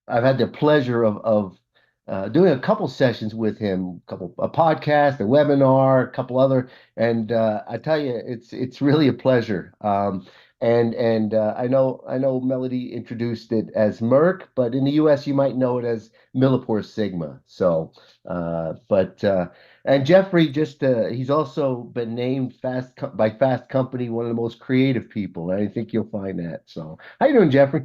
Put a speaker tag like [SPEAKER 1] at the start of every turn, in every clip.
[SPEAKER 1] I've had the pleasure of doing a couple sessions with him, a podcast, a webinar, a couple other, and I tell you, it's really a pleasure. And I know Melody introduced it as Merck, but in the U.S. you might know it as Millipore Sigma. But and Jeffrey he's also been named by Fast Company one of the most creative people. And I think you'll find that. So how you doing, Jeffrey?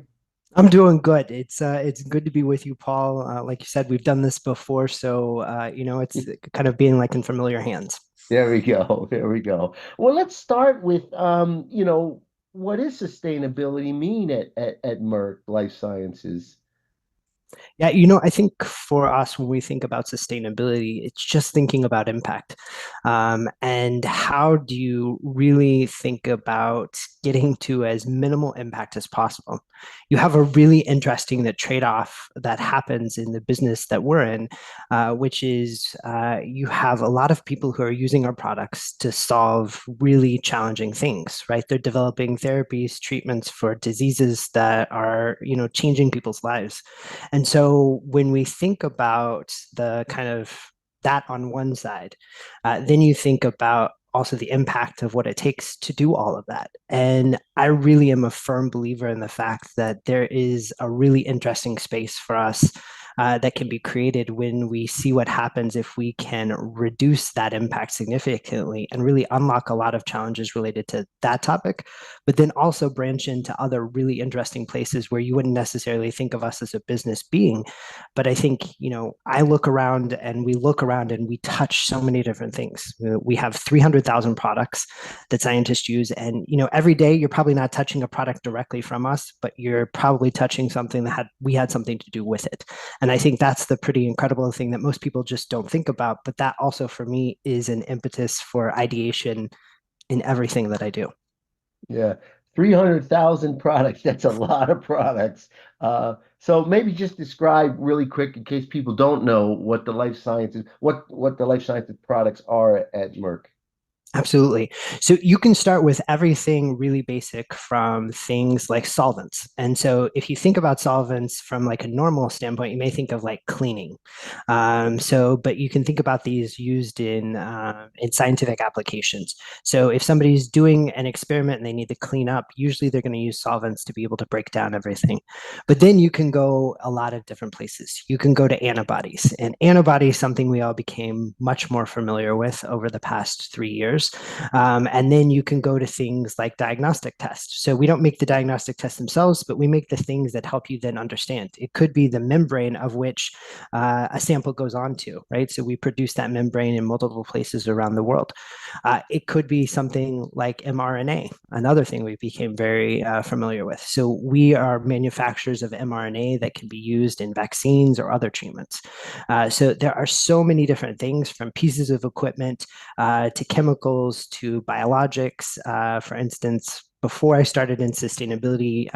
[SPEAKER 2] I'm doing good. It's good to be with you, Paul. Like you said, we've done this before, so it's kind of being like in familiar hands.
[SPEAKER 1] There we go. There we go. Well, let's start with what does sustainability mean at Merck Life Sciences?
[SPEAKER 2] Yeah, I think for us, when we think about sustainability, it's just thinking about impact. And how do you really think about getting to as minimal impact as possible? You have a really interesting trade-off that happens in the business that we're in, which is you have a lot of people who are using our products to solve really challenging things, right? They're developing therapies, treatments for diseases that are, changing people's lives. And so when we think about the kind of that on one side, then you think about also the impact of what it takes to do all of that. And I really am a firm believer in the fact that there is a really interesting space for us that can be created when we see what happens if we can reduce that impact significantly and really unlock a lot of challenges related to that topic, but then also branch into other really interesting places where you wouldn't necessarily think of us as a business being. But I think, I look around and we look around and we touch so many different things. We have 300,000 products that scientists use. And, every day you're probably not touching a product directly from us, but you're probably touching something we had something to do with it. And I think that's the pretty incredible thing that most people just don't think about. But that also, for me, is an impetus for ideation in everything that I do.
[SPEAKER 1] Yeah, 300,000 products. That's a lot of products. So maybe just describe really quick in case people don't know what the life sciences products are at Merck.
[SPEAKER 2] Absolutely. So you can start with everything really basic from things like solvents. And so if you think about solvents from like a normal standpoint, you may think of like cleaning. But you can think about these used in scientific applications. So if somebody's doing an experiment and they need to clean up, usually they're going to use solvents to be able to break down everything. But then you can go a lot of different places. You can go to antibodies, and antibodies, something we all became much more familiar with over the past 3 years. And then you can go to things like diagnostic tests. So we don't make the diagnostic tests themselves, but we make the things that help you then understand. It could be the membrane of which a sample goes onto, right? So we produce that membrane in multiple places around the world. It could be something like mRNA, another thing we became very familiar with. So we are manufacturers of mRNA that can be used in vaccines or other treatments. So there are so many different things, from pieces of equipment to chemicals to biologics. For instance, before I started in sustainability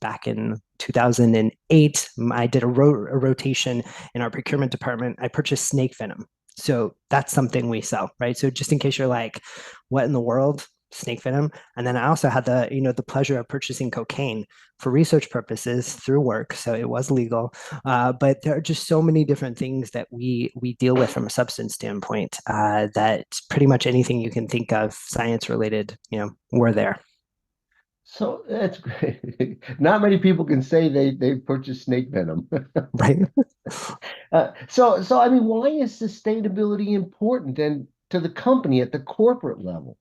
[SPEAKER 2] back in 2008, I did a rotation in our procurement department. I purchased snake venom. So that's something we sell, right? So just in case you're like, what in the world? Snake venom. And then I also had the pleasure of purchasing cocaine for research purposes through work. So it was legal. But there are just so many different things that we deal with from a substance standpoint that pretty much anything you can think of science related, we're there.
[SPEAKER 1] So that's great. Not many people can say they purchased snake venom.
[SPEAKER 2] Right.
[SPEAKER 1] So I mean, why is sustainability important and to the company at the corporate level?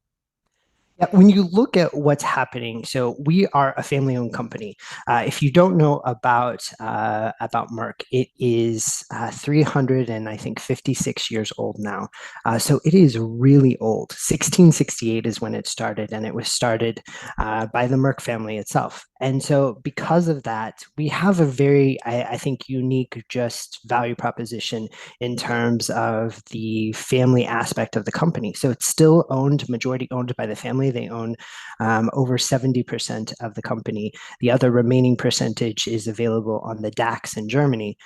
[SPEAKER 2] Yeah, when you look at what's happening, so we are a family-owned company. If you don't know about Merck, it is 300 and I think 56 years old now. So it is really old. 1668 is when it started, and it was started by the Merck family itself. And so, because of that, we have a very, I think, unique just value proposition in terms of the family aspect of the company. So it's still majority owned by the family. They own over 70% of the company. The other remaining percentage is available on the DAX in Germany.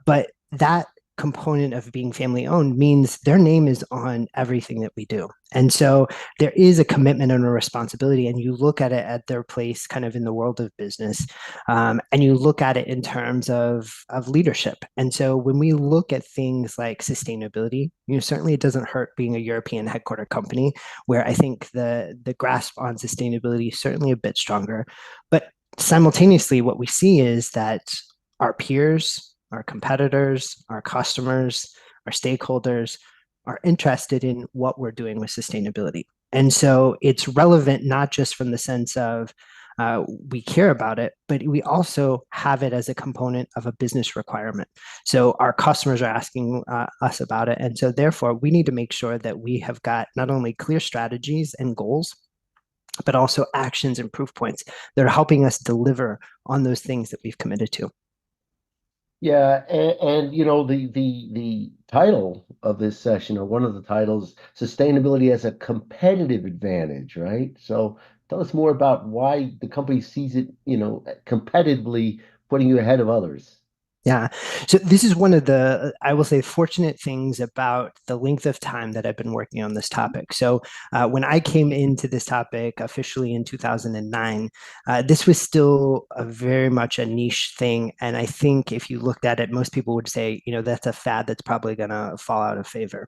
[SPEAKER 2] But that component of being family owned means their name is on everything that we do. And so there is a commitment and a responsibility. And you look at it at their place kind of in the world of business, and you look at it in terms of leadership. And so when we look at things like sustainability, certainly it doesn't hurt being a European headquartered company where I think the grasp on sustainability is certainly a bit stronger. But simultaneously, what we see is that our peers, our competitors, our customers, our stakeholders are interested in what we're doing with sustainability. And so it's relevant not just from the sense of we care about it, but we also have it as a component of a business requirement. So our customers are asking us about it. And so therefore, we need to make sure that we have got not only clear strategies and goals, but also actions and proof points that are helping us deliver on those things that we've committed to.
[SPEAKER 1] Yeah, and the title of this session, or one of the titles, sustainability as a competitive advantage, right? So tell us more about why the company sees it, competitively putting you ahead of others.
[SPEAKER 2] Yeah. So this is one of the, I will say, fortunate things about the length of time that I've been working on this topic. So when I came into this topic officially in 2009, this was still a very much a niche thing. And I think if you looked at it, most people would say, that's a fad that's probably going to fall out of favor.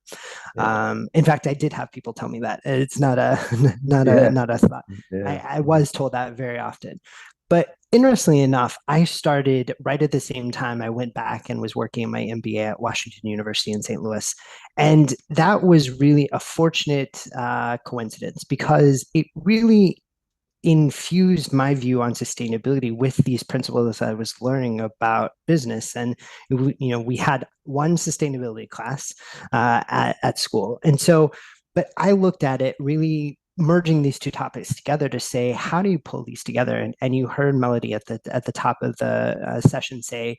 [SPEAKER 1] Yeah,
[SPEAKER 2] In fact, I did have people tell me that it's not a
[SPEAKER 1] yeah,
[SPEAKER 2] not a thought.
[SPEAKER 1] yeah,
[SPEAKER 2] I was told that very often. But interestingly enough, I started right at the same time I went back and was working my MBA at Washington University in St. Louis. And that was really a fortunate coincidence because it really infused my view on sustainability with these principles I was learning about business. And we had one sustainability class at school, and so, but I looked at it really merging these two topics together to say, how do you pull these together? And you heard Melody at the top of the session say.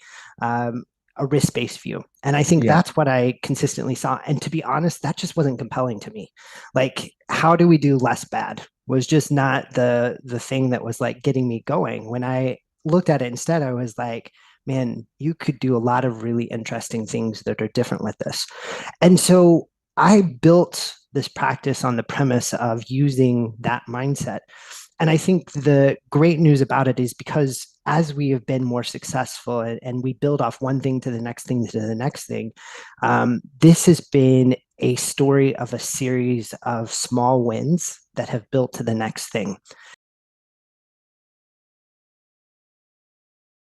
[SPEAKER 2] A risk-based view. And I think
[SPEAKER 1] yeah,
[SPEAKER 2] that's what I consistently saw. And to be honest, that just wasn't compelling to me. Like, how do we do less bad was just not the thing that was like getting me going. When I looked at it instead, I was like, man, you could do a lot of really interesting things that are different with this. And so I built this practice on the premise of using that mindset. And I think the great news about it is because as we have been more successful and we build off one thing to the next thing to the next thing, this has been a story of a series of small wins that have built to the next thing.